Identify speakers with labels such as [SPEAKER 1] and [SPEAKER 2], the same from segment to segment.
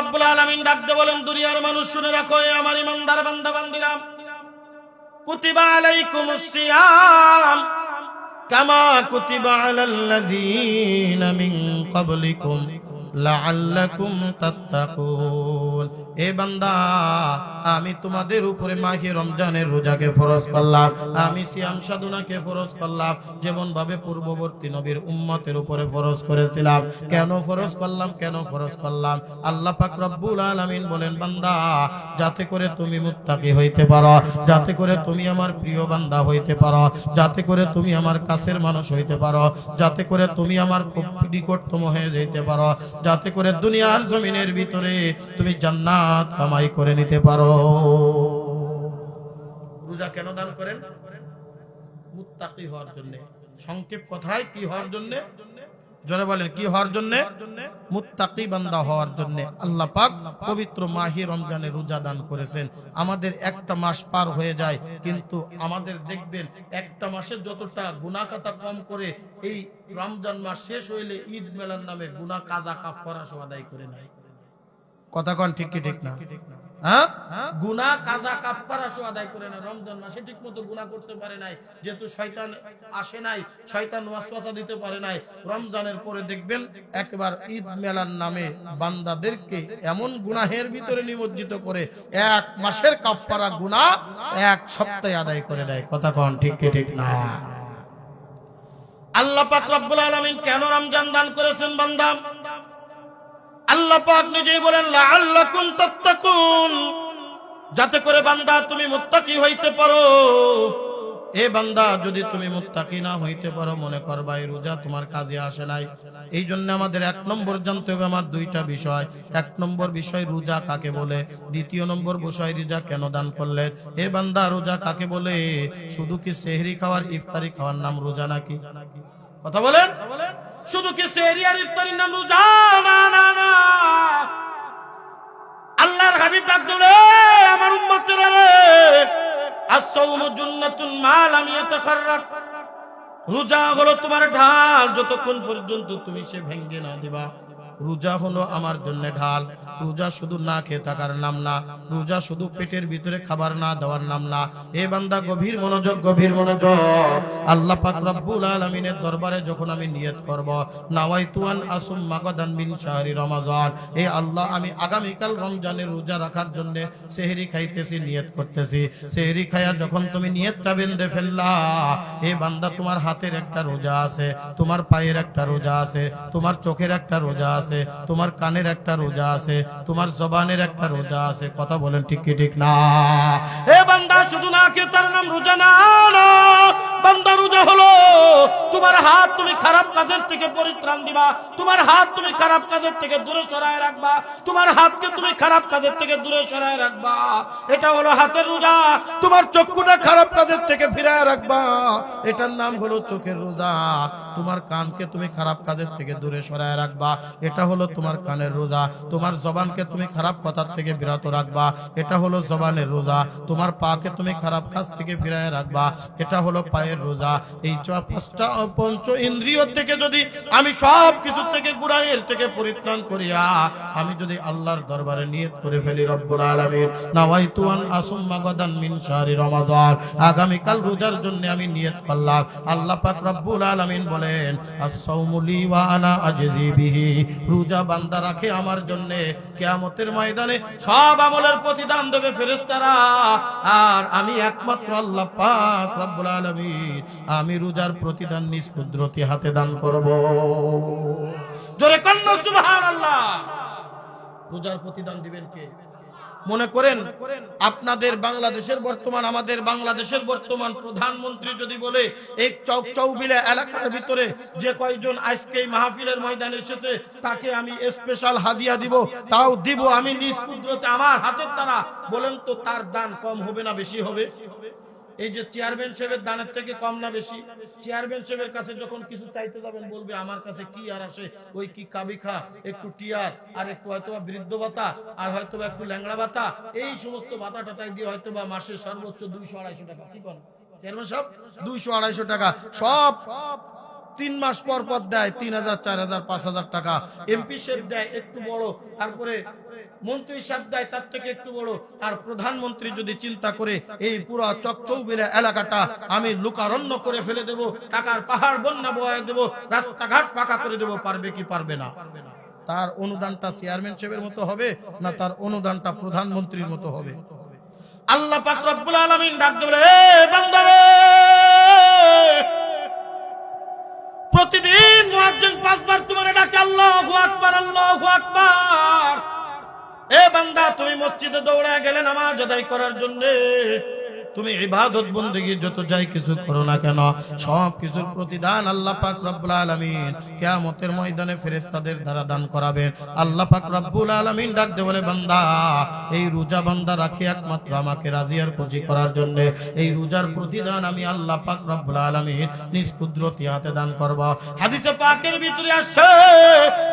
[SPEAKER 1] রব্বুল আলামিন ডাক দিয়ে বলেন, দুনিয়ার মানুষ শুনে রাখো, এ আমার ইমানদার বান্দা বান্দিরা, কুতিবা আলাইকুমুস সিয়াম কামা কুতিবা আলাল্লাযীনা মিন ক্বাবলিকুম লাআল্লাকুম তাত্তাকুন। এ বান্দা, আমি তোমাদের উপরে মাহে রমজানের রোজাকে ফরজ করলাম, আমি সিয়াম সাধনাকে ফরজ করলাম, যেমন ভাবে পূর্ববর্তী নবীর উম্মতের উপরে ফরজ করেছিলাম। কেন ফরজ করলাম, কেন ফরজ করলাম? আল্লাহ পাক রব্বুল আলামিন বলেন, বান্দা, যাতে করে তুমি মুত্তাকি হইতে পারো, যাতে করে তুমি আমার প্রিয় বান্দা হইতে পারো, যাতে করে তুমি আমার কাছের মানুষ হইতে পারো, যাতে করে তুমি আমার খুব নিকটতম হয়ে যেতে পারো, যাতে করে দুনিয়ার জমিনের ভিতরে তুমি জান্নাত কামাই করে নিতে পারো। রোজা কেন দান করেন? মুত্তাকি হওয়ার জন্য। সংক্ষেপ কথায় কি হওয়ার জন্য? জোরে বলেন, কি হওয়ার জন্য? মুত্তাকি বান্দা হওয়ার জন্য আল্লাহ পাক পবিত্র মাহে রমজানে রোজা দান করেছেন। আমাদের একটা মাস পার হয়ে যায়, কিন্তু আমাদের দেখবেন একটা মাসের যতটা গুনাহ খাতা কম করে, এই রমজান মাস শেষ হইলে ঈদ মেলার নামে গুনাহ কাজা কাফারা সব আদায় করে নাই। কথা কোন ঠিক কি ঠিক না? হ্যাঁ, গুনাহ কাজা কাফারা সব আদায় করে না। রমজান মাসে ঠিকমতো গুনাহ করতে পারে নাই, যেহেতু শয়তান আসে নাই, শয়তান ওয়াসওয়াসা দিতে পারে নাই। রমজানের পরে দেখবেন একবার ঈদ মেলার নামে বান্দাদেরকে এমন গুনাহের ভিতরে নিমজ্জিত করে এক মাসের কাফারা গুনাহ এক সপ্তাহে আদায় করে দেয়। কথা কোন ঠিক কি ঠিক না? আল্লাহ পাক রব্বুল আলামিন কেন রমজান দান করেছেন বান্দা? আল্লাহ পাক নিজেই বলেন, লাআল্লাকুম তাত্তাকুন, যাতে করে বান্দা তুমি মুত্তাকি হইতে পারো। এ বান্দা, যদি তুমি মুত্তাকি না হইতে পারো, মনে করবা এই রোজা তোমার কাজে আসে নাই। এই জন্য আমাদের এক নম্বর জানতে হবে আমার দুইটা বিষয়। এক নম্বর বিষয়, রোজা কাকে বলে। দ্বিতীয় নম্বর বিষয়, রোজা কেন দান করলেন। এ বান্দা, রোজা কাকে বলে? শুধু কি সেহরি খাওয়ার ইফতারি খাওয়ার নাম রোজা নাকি? কথা বলেন, শুধু কি সেহরি আর ইফতারির নাম রোজা? না না না। আল্লাহর হাবিব ডাক দিলে, আমার উম্মতেরা রে, আস-সাওমু জুন্নাতুন মা লাম ইয়াতাকাররাক, রোজা হলো তোমার ঢাল, যতক্ষণ পর্যন্ত তুমি সে ভেঙ্গে না দিবা। রোজা হলো আমার জন্য ঢাল। রোজা শুধু না খেয়ে থাকার নাম না, রোজা শুধু পেটের ভিতরে খাবার না দেওয়ার নাম না। এ বান্দা, গভীর মনোযোগ, গভীর মনোযোগ। আল্লাহ পাক রব্বুল আলামিনের দরবারে যখন আমি নিয়ত করব, নাওয়াইতু আন আসুম্মা গাদান মিন শাহরি রমাজান, এ আল্লাহ, আমি আগামীকাল রমজানের রোজা রাখার জন্য সেহরি খাইতেছি, নিয়ত করতেছি। সেহরি খায়া যখন তুমি নিয়তটা বেঁধে ফেললা, এ বান্দা, তোমার হাতের একটা রোজা আছে, তোমার পায়ের একটা রোজা আছে, তোমার চোখের একটা রোজা আছে, তোমার কানের একটা রোজা আছে, তোমার জবানের একটা রোজা আছে। কথা বলেন ঠিক কি ঠিক না? এ বান্দা, শুধু না খেয়ে তার নাম রোজা না। বান্দা, রোজা হলো তোমার হাত তুমি খারাপ কাজের থেকে পরিত্রাণ দিবা, তোমার হাত তুমি খারাপ কাজের থেকে দূরে সরায় রাখবা, তোমার হাতকে তুমি খারাপ কাজের থেকে দূরে সরায় রাখবা। এটা হলো হাতের রোজা। তোমার চক্ষুটা খারাপ কাজের থেকে ফিরায় রাখবা, এটার নাম হলো চোখের রোজা। তোমার কানকে তুমি খারাপ কাজের থেকে দূরে সরায় রাখবা, এটা হলো তোমার কানের রোজা। তোমার জবানকে তুমি খারাপ কথার থেকে বিরত রাখবা, এটা হলো জবানের রোজা। তোমার পাকে তুমি খারাপ কাজ থেকে ফিরায় রাখবা, এটা হলো পায়ের রোজা। এই পাঁচটা পঞ্চ ইন্দ্রিয় থেকে যদি আমি সব কিছু থেকে গুনাহের থেকে পরিত্রাণ করিয়া আমি যদি আল্লাহর দরবারে নিয়ত করে ফেলি, রব্বুল আলামিন নাওয়াইতু আন আসুম্মা গাদান মিন শাহরি রমাদান, আগামীকাল রোজার জন্য আমি নিয়ত করলাম। আল্লাহ পাক রব্বুল আলামিন বলেন, আস-সাওমু লি ওয়া আনা আজজি বিহি, রোজা বান্দা রাখে আমার জন্য, কিয়ামতের ময়দানে সব আমলের প্রতিদান দেবে ফেরেশতারা, আর আমি একমাত্র আল্লাহ পাক রব্বুল আলামিন, আমি রোজার প্রতিদান নিজ কুদরতি হাতে দান করব। জোরে কান্না সুবহানাল্লাহ। রোজার প্রতিদান দিবেন কে? মনে করেন আপনাদের বাংলাদেশের বর্তমান, আমাদের বাংলাদেশের বর্তমান প্রধানমন্ত্রী যদি বলে, এই চৌবিলা এলাকার ভিতরে যে কয়জন আজকে এই মাহফিলের ময়দানে এসেছে তাকে আমি স্পেশাল হাদিয়া দিব, তাও দিব আমি নিজ কুদরতে আমার হাতের দ্বারা, বলেন তো তার দান কম হবে না বেশি হবে? এই যে চেয়ারম্যান সাহেবের দানের থেকে কম না বেশি? চেয়ারম্যান সাহেবের কাছে যখন কিছু চাইতে যাবেন, বলবে আমার কাছে কি আর আসে, ওই কি কাবিখা, একটু টিয়ার, আর একটু হয়তোবা বৃদ্ধ ভাতা, আর হয়তোবা একটু ল্যাংড়া ভাতা, এই সমস্ত ভাতা টাতায় দিয়ে হয়তোবা মাসে সর্বোচ্চ 200-250 টাকা। কি করেন চেয়ারম্যান সাহেব? 200-250 টাকা সব 3 মাস পর পর দেয়, 3000, 4000, 5000 টাকা। এমপি সাহেব দেয় একটু বড়, তারপরে মন্ত্রী সাহেব দেয় তার থেকে একটু বড়, আর প্রধানমন্ত্রী যদি চিন্তা করে এই পুরো চকচৌবিলা এলাকাটা আমি লোকারণ্য করে ফেলে দেব, টাকার পাহাড় বন্যা বয়ে দেব, রাস্তাঘাট পাকা করে দেব, পারবে কি পারবে না? তার অনুদানটা চেয়ারম্যান সাহেবের মতো হবে না তার অনুদানটা প্রধানমন্ত্রীর মতো হবে? আল্লাহ পাক রব্বুল আলামিন ডাক দেবে, এ বান্দারে, প্রতিদিন মুয়াজ্জিন 5 বার তোমারে ডাকে আল্লাহু আকবার, আল্লাহু আকবার। এ বান্দা, তুমি মসজিদে দৌড়ায় গেলে নামাজ আদায় করার জন্য, তুমি ইবাদত বন্দেগী যত যাই কিছু করো না কেন, সব কিছুর প্রতিদান আল্লাহ পাক রব্বুল আলামিন কিয়ামতের ময়দানে ফেরেশতাদের দ্বারা দান করাবেন। আল্লাহ পাক রব্বুল আলামিন ডাক দিয়ে বলে, বান্দা, এই রোজা বান্দা রাখে একমাত্র আমাকে রাজি আর খুশি করার জন্য। এই রোজার প্রতিদান আমি আল্লাহ পাক রব্বুল আলামিন নিজ কুদরতি হাতে দান করব। হাদিসে পাকের ভিতরে আসছে,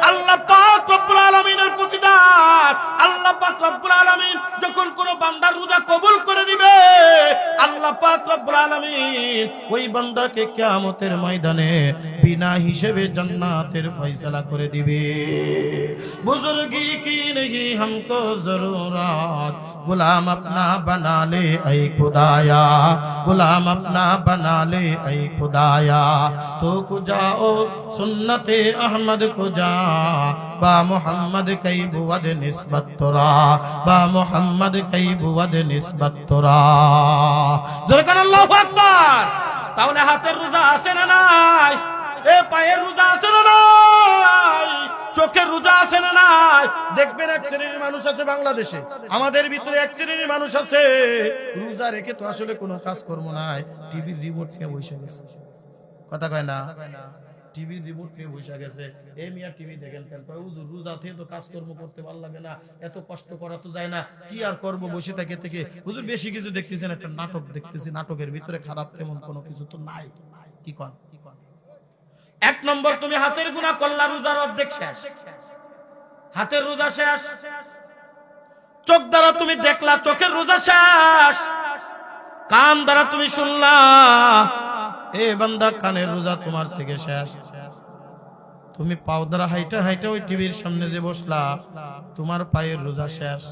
[SPEAKER 1] আল্লাহ পাক রব্বুল আলামিনের প্রতিদান, আল্লাহ পাক রব্বুল আলামিন যখন কোন বান্দার রোজা কবুল করে নিবে, আল্লাহ পাক রব্বুল আলামিন ওই বান্দাকে কিয়ামতের ময়দানে বিনা হিসেবে জান্নাতের ফয়সালা করে দিবে। বুজুর্গি কি नहीं हमको जरूरत, गुलाम अपना बना ले ऐ खुदाया, गुलाम अपना बना ले ऐ खुदाया, तो को जाओ सुन्नते अहमद को जा, बा मोहम्मद कई बुवद निस्बत तोरा, बा मोहम्मद कई बुवद निस्बत तोरा। জোরকান আল্লাহু আকবার। তাহলে হাতের রোজা আছে না নাই? এ পায়ের রোজা আছে না নাই? চোখের রোজা আছে না নাই? দেখবেন এক শ্রেণীর মানুষ আছে বাংলাদেশে, আমাদের ভিতরে এক শ্রেণীর মানুষ আছে, রোজা রেখে তো আসলে কোনো কাজ কর্ম নাই, টিভির রিমোট নিয়ে বসে গেছে। কথা কয় না? টিভি রিমোট নিয়ে বসে গেছে। এই মিয়া টিভি দেখেন কেন? কয় হুজুর রোজা থেকে তো কাজকর্ম করতে ভালো লাগে না, এত কষ্ট করা তো যায় না, কি আর করব বসে থেকে থেকে। হুজুর বেশি কিছু দেখতেছেন, একটা নাটক দেখতেছি, নাটকের ভিতরে খারাপ তেমন কোনো কিছু তো নাই। কি কন? এক নম্বর, তুমি হাতের গুনাহ করলা, রোজার অর্ধেক শেষ, হাতের রোজা শেষ। চোখ দ্বারা তুমি দেখলা, চোখের রোজা শেষ। কান দ্বারা তুমি শুনলা, এ বান্দা, কানের রোজা তোমার থেকে শেষ। তুমি পাও দ্বারা হাইটা হাইটা ওই টিভির সামনে যে বসলা, তোমার পায়ের রোজা শেষ।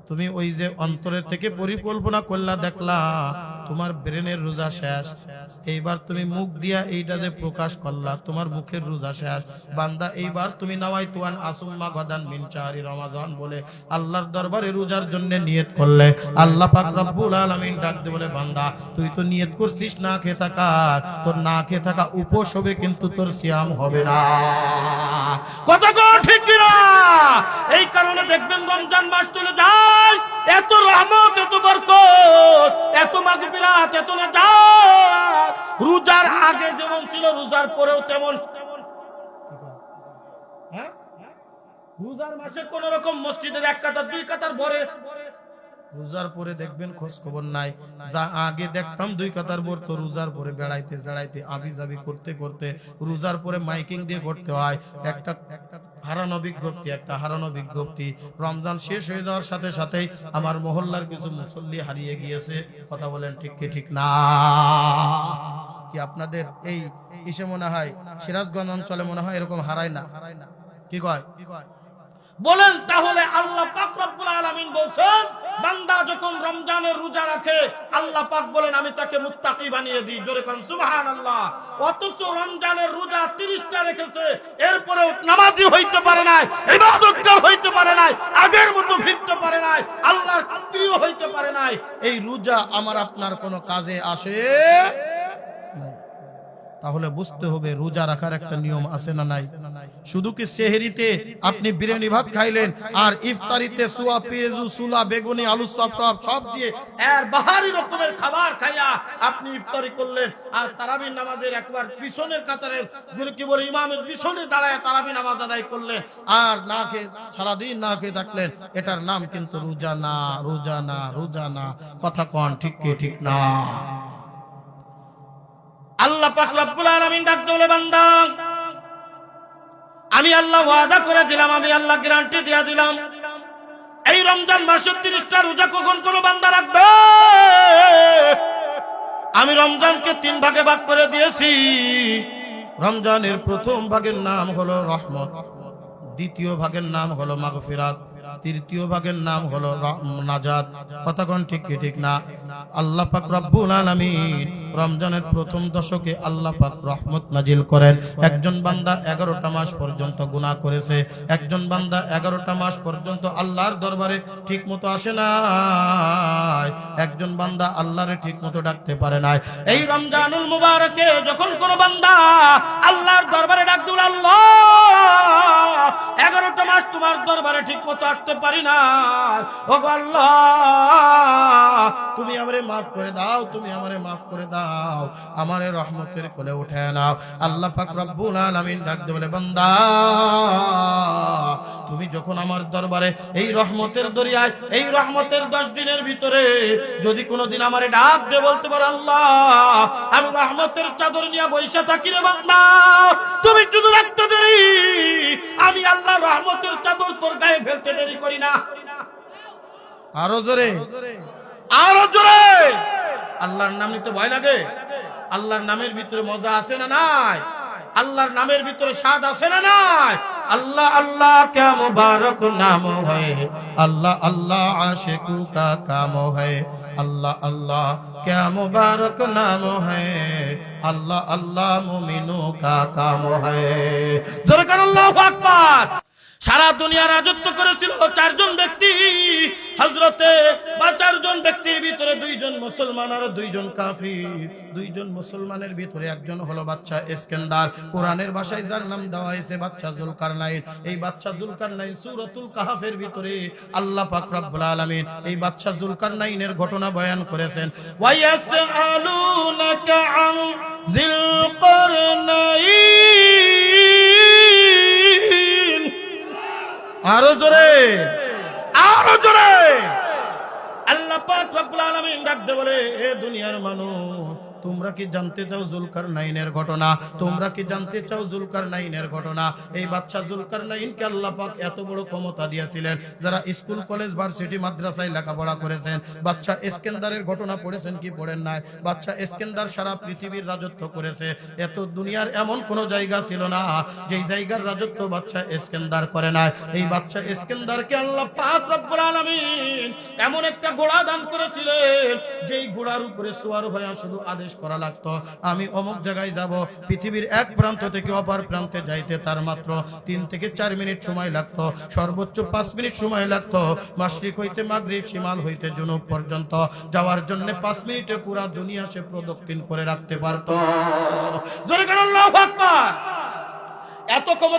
[SPEAKER 1] তুমি ওই যে অন্তরের থেকে পরিকল্পনা করলা, দেখলা, তোমার ব্রেনের রোজা শেষ। এইবার তুমি মুখ দিয়া এইটা যে প্রকাশ করলা, তোমার মুখের রোজা শেষ। বান্দা, এইবার তুমি নাওয়াইতুয়ান আসুম্মা গাদান মিন শাহরি রমাদান বলে আল্লাহর দরবারে রোজার জন্য নিয়ত করলে, আল্লাহ পাক রব্বুল আলামিন ডাক দিয়ে বলে, বান্দা, তুই তো নিয়ত করছিস না খেয়ে থাকার, তোর না খেয়ে থাকা উপোস হবে, কিন্তু তোর সিয়াম হবে না। কথা কও ঠিক কিনা? এই কারণে দেখবেন রমজান মাস চলে যায়, এত রহমত, এত বরকত, এত মাগফিরাত, এত নাজাত। রোজার আগে যেমন ছিল, রোজার পরেও তেমন। হ্যাঁ, রোজার মাসে কোন রকম মসজিদের 1 কাতার 2 কাতার ভরে, রোজার পরে দেখবেন খোঁজ খবর নাই। যা আগে দেখতাম 2 কাতার ভর, তো রোজার পরে বেড়াইতে জড়াইতে আবি যাবি করতে করতে রোজার পরে মাইকিং দিয়ে করতে হয়। একটা হারানো বিজ্ঞপ্তি, একটা হারানো বিজ্ঞপ্তি। রমজান শেষ হয়ে যাওয়ার সাথে সাথেই আমার মহল্লার কিছু মুসল্লি হারিয়ে গিয়েছে। কথা বলেন ঠিক কি ঠিক না? কি আপনাদের এই ইসে মনে হয়, সিরাজগঞ্জ অঞ্চলে মনে হয় এরকম হারায় না? কি কয় বলেন? তাহলে আল্লাহ পাক রব্বুল আলামিন বলেন, বান্দা যখন রমজানের রোজা রাখে, আল্লাহ পাক বলেন আমি তাকে মুত্তাকি বানিয়ে দিই। জোরে কোন সুবহানাল্লাহ। অথচ রমজানের রোজা 30টা রেখেছে, এরপরেও নামাজি হইতে পারে নাই, ইবাদতগার হইতে পারে নাই, আগের মতো ফিরতে পারে নাই, আল্লাহর প্রিয় হইতে পারে নাই। এই রোজা আমার আপনার কোনো কাজে আসে নাই। তাহলে বুঝতে হবে রোজা রাখার একটা নিয়ম আছে না নাই? শুধু কি সেহরিতে আপনি বিরিয়ানি ভাত খাইলেন, আর ইফতারিতে সুয়া, পেঁয়াজু, সুলা, বেগুনি, আলু চপ টপ সব দিয়ে এর বাহারি রকমের খাবার খাইয়া আপনি ইফতারি করলেন, আর তারাবির নামাজের একবার পিছনের কাতারে কি বলে ইমামের পিছনে দাঁড়ায় তারাবি নামাজ আদায় করলেন, আর না খেয়ে সারাদিন না খেয়ে থাকলেন, এটার নাম কিন্তু রোজা না, রোজা না, রোজা না। কথা কন ঠিক কি ঠিক না? আল্লাহ পাক রব্বুল আলামিন ডাক বলে, বান্দা, আমি আল্লাহ ওয়াদা করে দিলাম, আমি আল্লাহ গ্যারান্টি দিয়ে দিলাম, এই রমজান মাসে 30টা রোজা কখন কোন বান্দা রাখবে, আমি রমজানকে 3 ভাগে ভাগ করে দিয়েছি। রমজানের প্রথম ভাগের নাম হলো রহমত, দ্বিতীয় ভাগের নাম হলো মাগফিরাত,
[SPEAKER 2] তৃতীয় ভাগের নাম হলো নাজাত। কথা কোন ঠিক কি ঠিক না? আল্লাহ পাক রব্বুল আলামিন রমজানের প্রথম দশকে আল্লাহ পাক রহমত নাজিল করেন। একজন বান্দা 11টা মাস পর্যন্ত গুনাহ করেছে, একজন বান্দা 11টা মাস পর্যন্ত আল্লাহর দরবারে ঠিক মতো আসে নাই, একজন বান্দা আল্লাহরে ঠিক মতো ডাকতে পারে নাই।
[SPEAKER 1] এই রমজানুল মুবারকে যখন কোন বান্দা আল্লাহর দরবারে ডাক দিল, আল্লাহ 11টা মাস তোমার দরবারে ঠিক মতো আসতে পারি না, ওগো আল্লাহ
[SPEAKER 2] তুমি আমারে মাফ করে দাও, তুমি আমারে মাফ করে দাও, আমারে রহমতের কোলে উঠে নাও। আল্লাহ পাক রব্বুল আলামিন ডাক দিয়ে বলে, বান্দা তুমি যখন আমার দরবারে এই রহমতের দরিয়ায় এই রহমতের 10 দিনের ভিতরে যদি কোনোদিন আমারে ডাক দিয়ে বলতে পারো, আল্লাহ আমি রহমতের চাদর নিয়ে বইসা থাকি রে বান্দা, তুমি শুধু রাখতে দেরি, আমি আল্লাহ রহমতের চাদর তোর গায়ে ফেলতে দেরি করি না। আরো জোরে,
[SPEAKER 1] আরো জোরে।
[SPEAKER 2] আল্লাহর নাম নিতে ভয় লাগে? আল্লাহর নামের ভিতরে মজা আছে না নাই? আল্লাহর নামের ভিতরে স্বাদ আছে না নাই?
[SPEAKER 1] अल्लाह अल्लाह क्या मुबारक नाम है,
[SPEAKER 2] अल्लाह अल्लाह आशिकू का काम है, अल्लाह अल्लाह क्या मुबारक नाम है, अल्लाह अल्लाह मुमिनों का काम है।
[SPEAKER 1] जरकान अल्लाहु আকবার। সারা দুনিয়া রাজত্ব করেছিল 4 জন ব্যক্তি, হযরতে বা 4 জন ব্যক্তির ভিতরে 2 জন মুসলমান আর 2 জন কাফির।
[SPEAKER 2] 2 জন মুসলমানের ভিতরে একজন হলো বাদশা ইস্কান্দার, কোরআনের ভাষায় যার নাম দেওয়া হয়েছে বাদশা যুলকারনাইন। এই বাদশা যুলকারনাইন সূরাতুল কাহফের ভিতরে আল্লাহ পাক রব্বুল আলামিন এই বাদশা যুলকারনাইনের ঘটনা বয়ান করেছেন।
[SPEAKER 1] ওয়া ইয়াসআলুনাকা আন যিলকারনাইন,
[SPEAKER 2] আরো জোরে,
[SPEAKER 1] আরো জোরে। আল্লাহ পাক রব্বুল আলামিন ডাকতে বলে, এ দুনিয়ার মানুষ,
[SPEAKER 2] তোমরা কি জানতে চাও যুলকারনাইনের ঘটনা? তোমরা কি জানতে চাও যুলকারনাইনের ঘটনা? এই বাদশা যুলকারনাইনকে আল্লাহ পাক এত বড় ক্ষমতা দিয়েছিলেন, যারা স্কুল কলেজ ভার্সিটি মাদ্রাসায় লেখাপড়া করেছেন বাদশা ইস্কান্দারের ঘটনা পড়েছেন কি পড়েন নাই? বাদশা ইস্কান্দার সারা পৃথিবীর রাজত্ব করেছে। এত দুনিয়ার এমন কোন জায়গা ছিল না যেই জায়গার রাজত্ব বাদশা ইস্কান্দার করে নাই। এই বাদশা ইস্কান্দারকে আল্লাহ পাক রব্বুল আলামিন এমন একটা ঘোড়া দান করেছিলেন, যেই ঘোড়ার উপরে সওয়ার হয়ে শুধু আদেশ করা লাগতো, আমি অমুক জায়গায় যাব। পৃথিবীর এক প্রান্ত থেকে অপর প্রান্তে যাইতে তার মাত্র 3 থেকে 4 মিনিট সময় লাগতো, সর্বোচ্চ 5 মিনিট সময় লাগতো। মাশরিক হইতে মাগরিব, শিমাল হইতে জুনুব পর্যন্ত যাওয়ার জন্য 5 মিনিটে পুরা দুনিয়া সে প্রদক্ষিণ করে রাখতে পারতো।
[SPEAKER 1] জোরে কান আল্লাহু আকবার। এত ক্ষমতা